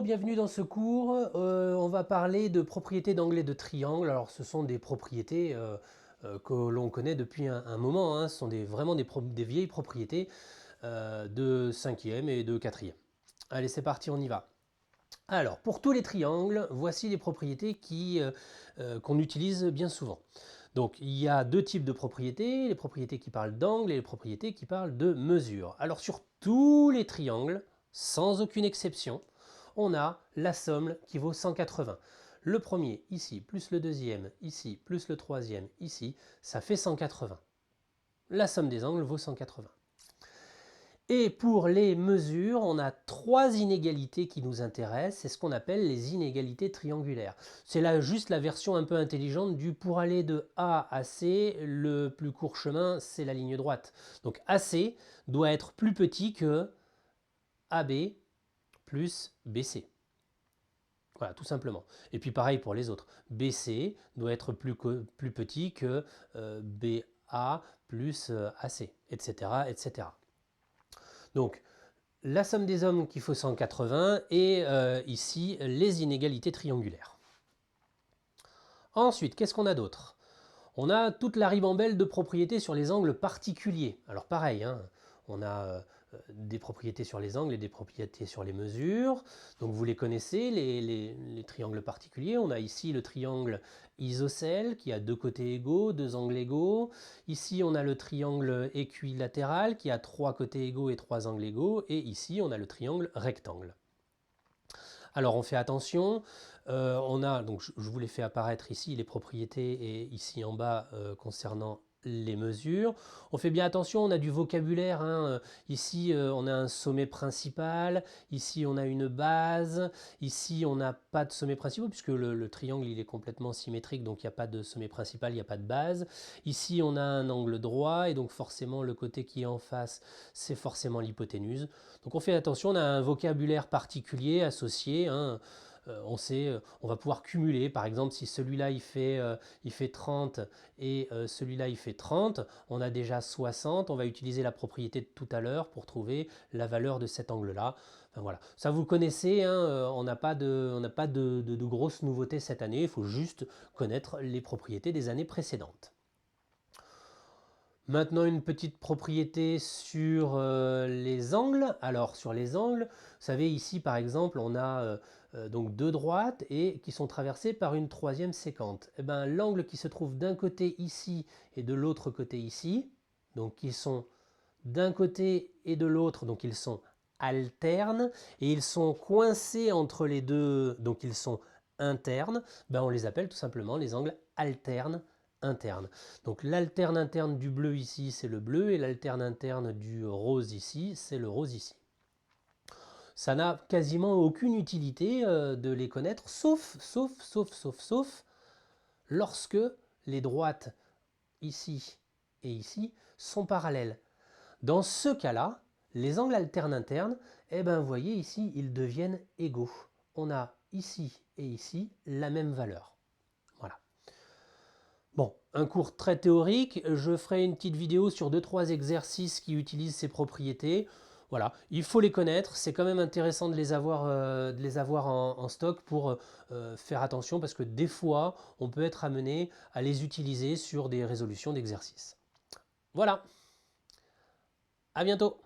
bienvenue dans ce cours. On va parler de propriétés d'angle et de triangle. Alors ce sont des propriétés que l'on connaît depuis un moment, hein. Ce sont vraiment des vieilles propriétés de 5e et de 4e. Allez, c'est parti, on y va. Alors, pour tous les triangles, voici les propriétés qu'on utilise bien souvent. Donc, il y a deux types de propriétés, les propriétés qui parlent d'angle et les propriétés qui parlent de mesure. Alors, sur tous les triangles, sans aucune exception, on a la somme qui vaut 180. Le premier ici, plus le deuxième ici, plus le troisième ici, ça fait 180. La somme des angles vaut 180. Et pour les mesures, on a trois inégalités qui nous intéressent, c'est ce qu'on appelle les inégalités triangulaires. C'est là juste la version un peu intelligente du pour aller de A à C, le plus court chemin, c'est la ligne droite. Donc AC doit être plus petit que AB plus BC. Voilà, tout simplement. Et puis pareil pour les autres. BC doit être plus petit que BA plus AC, etc., etc. Donc, la somme des hommes qu'il faut 180 et ici les inégalités triangulaires. Ensuite, qu'est-ce qu'on a d'autre? On a toute la ribambelle de propriétés sur les angles particuliers. Alors pareil, hein, on a des propriétés sur les angles et des propriétés sur les mesures. Donc vous les connaissez, les triangles particuliers. On a ici le triangle isocèle qui a deux côtés égaux, deux angles égaux. Ici on a le triangle équilatéral qui a trois côtés égaux et trois angles égaux. Et ici on a le triangle rectangle. Alors on fait attention, donc je vous les fais apparaître ici les propriétés et ici en bas concernant les mesures. On fait bien attention, on a du vocabulaire, hein. Ici on a un sommet principal, ici on a une base, ici on n'a pas de sommet principal puisque le triangle il est complètement symétrique, donc il n'y a pas de sommet principal, il n'y a pas de base. Ici on a un angle droit et donc forcément le côté qui est en face c'est forcément l'hypoténuse. Donc on fait attention, on a un vocabulaire particulier associé, hein. On sait, on va pouvoir cumuler, par exemple si celui-là il fait 30 et celui-là il fait 30, on a déjà 60, on va utiliser la propriété de tout à l'heure pour trouver la valeur de cet angle-là. Enfin, voilà. Ça vous connaissez, hein, on n'a pas de grosses nouveautés cette année, il faut juste connaître les propriétés des années précédentes. Maintenant, une petite propriété sur les angles. Alors, sur les angles, vous savez, ici, par exemple, on a donc deux droites et qui sont traversées par une troisième sécante. Et ben, l'angle qui se trouve d'un côté ici et de l'autre côté ici, donc qui sont d'un côté et de l'autre, donc ils sont alternes, et ils sont coincés entre les deux, donc ils sont internes, ben, on les appelle tout simplement les angles alternes interne. Donc l'alterne interne du bleu ici, c'est le bleu, et l'alterne interne du rose ici, c'est le rose ici. Ça n'a quasiment aucune utilité de les connaître, sauf lorsque les droites ici et ici sont parallèles. Dans ce cas-là, les angles alternes internes, eh ben, vous voyez ici, ils deviennent égaux. On a ici et ici la même valeur. Voilà. Bon, un cours très théorique, je ferai une petite vidéo sur 2-3 exercices qui utilisent ces propriétés. Voilà, il faut les connaître, c'est quand même intéressant de les avoir en stock pour faire attention parce que des fois, on peut être amené à les utiliser sur des résolutions d'exercices. Voilà, à bientôt.